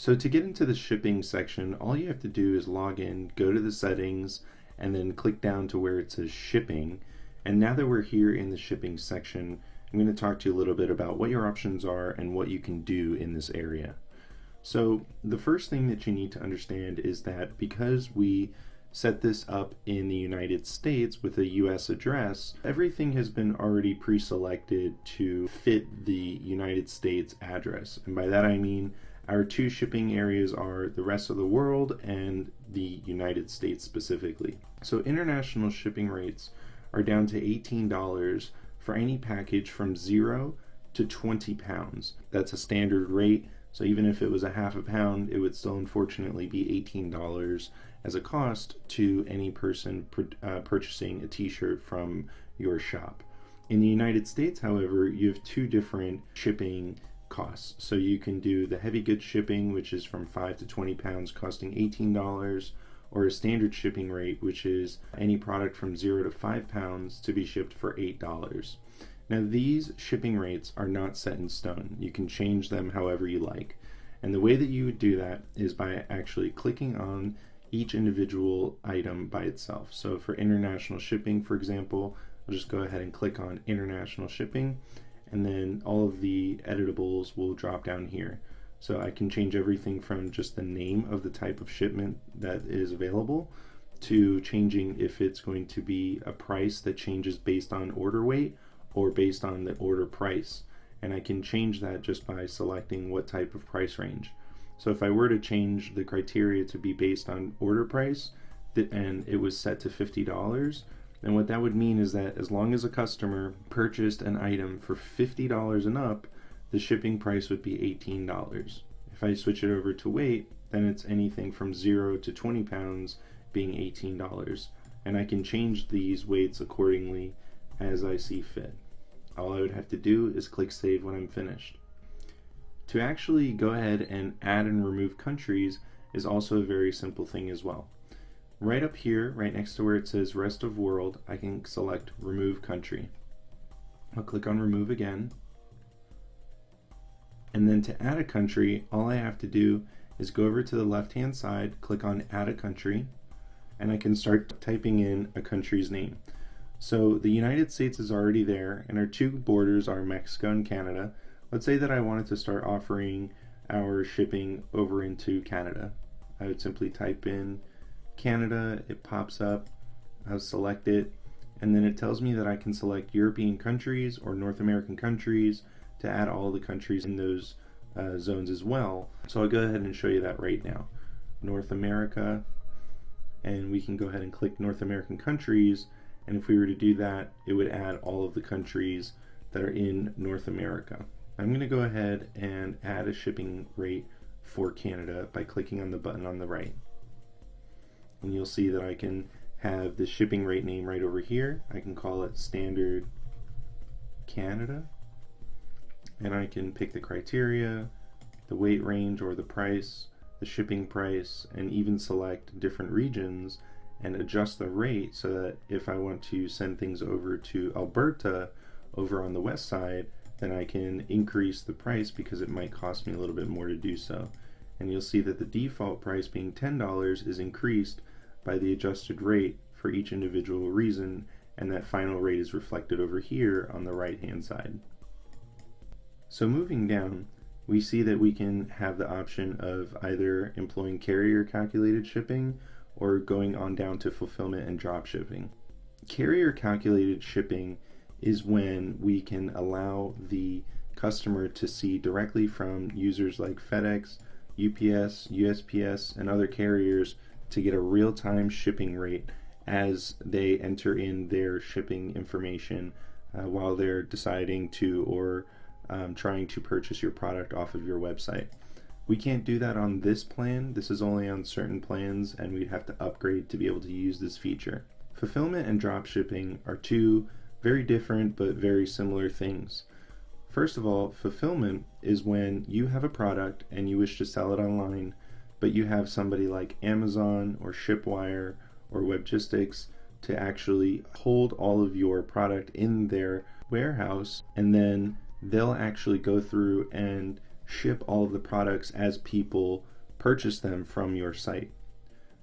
So to get into the shipping section, all you have to do is log in, go to the settings, and then click down to where it says shipping. And now that we're here in the shipping section, I'm going to talk to you a little bit about what your options are and what you can do in this area. So the first thing that you need to understand is that because we set this up in the United States with a US address, everything has been already pre-selected to fit the United States address. And by that I mean our two shipping areas are the rest of the world and the United States specifically. So international shipping rates are down to $18 for any package from 0 to 20 pounds. That's a standard rate. So even if it was a half a pound, it would still unfortunately be $18 as a cost to any person purchasing a t-shirt from your shop. In the United States, however, you have two different shipping costs. So you can do the heavy goods shipping, which is from 5 to 20 pounds costing $18, or a standard shipping rate, which is any product from 0 to 5 pounds to be shipped for $8. Now these shipping rates are not set in stone. You can change them however you like. And the way that you would do that is by actually clicking on each individual item by itself. So for international shipping, for example, I'll just go ahead and click on international shipping, and then all of the editables will drop down here. So I can change everything from just the name of the type of shipment that is available to changing if it's going to be a price that changes based on order weight or based on the order price. And I can change that just by selecting what type of price range. So if I were to change the criteria to be based on order price and it was set to $50, then what that would mean is that as long as a customer purchased an item for $50 and up, the shipping price would be $18. If I switch it over to weight, then it's anything from 0 to 20 pounds being $18. And I can change these weights accordingly as I see fit. All I would have to do is click save when I'm finished. To actually go ahead and add and remove countries is also a very simple thing as well. Right up here, right next to where it says rest of world, I can select remove country. I'll click on remove again. And then to add a country, all I have to do is go over to the left hand side, click on add a country, and I can start typing in a country's name. So the United States is already there, and our two borders are Mexico and Canada. Let's say that I wanted to start offering our shipping over into Canada. I would simply type in Canada, it pops up, I'll select it, and then it tells me that I can select European countries or North American countries to add all the countries in those zones as well. So I'll go ahead and show you that right now. North America, and we can go ahead and click North American countries, and if we were to do that, it would add all of the countries that are in North America. I'm going to go ahead and add a shipping rate for Canada by clicking on the button on the right. And you'll see that I can have the shipping rate name right over here. I can call it Standard Canada. And I can pick the criteria, the weight range or the price, the shipping price, and even select different regions and adjust the rate so that if I want to send things over to Alberta over on the west side, then I can increase the price because it might cost me a little bit more to do so. And you'll see that the default price being $10 is increased by the adjusted rate for each individual region, and that final rate is reflected over here on the right hand side. So moving down, we see that we can have the option of either employing carrier calculated shipping or going on down to fulfillment and drop shipping. Carrier calculated shipping is when we can allow the customer to see directly from users like FedEx, UPS, USPS, and other carriers to get a real-time shipping rate as they enter in their shipping information while they're deciding to or trying to purchase your product off of your website. We can't do that on this plan. This is only on certain plans, and we'd have to upgrade to be able to use this feature. Fulfillment and drop shipping are two very different but very similar things. First of all, fulfillment is when you have a product and you wish to sell it online, but you have somebody like Amazon or Shipwire or Webgistics to actually hold all of your product in their warehouse, and then they'll actually go through and ship all of the products as people purchase them from your site.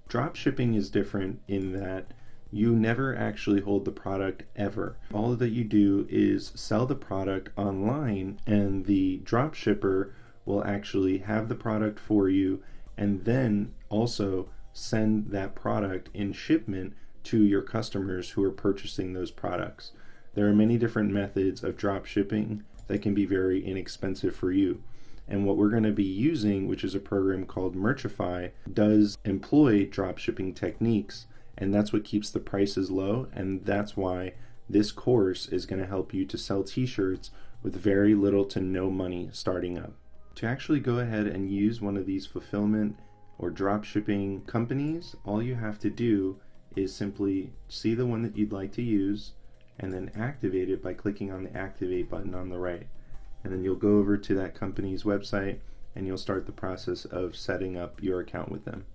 Drop shipping is different in that you never actually hold the product ever. All that you do is sell the product online, and the drop shipper will actually have the product for you and then also send that product in shipment to your customers who are purchasing those products. There are many different methods of drop shipping that can be very inexpensive for you. And what we're going to be using, which is a program called Merchify, does employ drop shipping techniques, and that's what keeps the prices low, and that's why this course is going to help you to sell t-shirts with very little to no money starting up. To actually go ahead and use one of these fulfillment or drop shipping companies, all you have to do is simply see the one that you'd like to use and then activate it by clicking on the activate button on the right. And then you'll go over to that company's website and you'll start the process of setting up your account with them.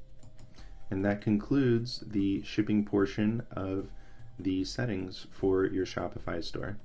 And that concludes the shipping portion of the settings for your Shopify store.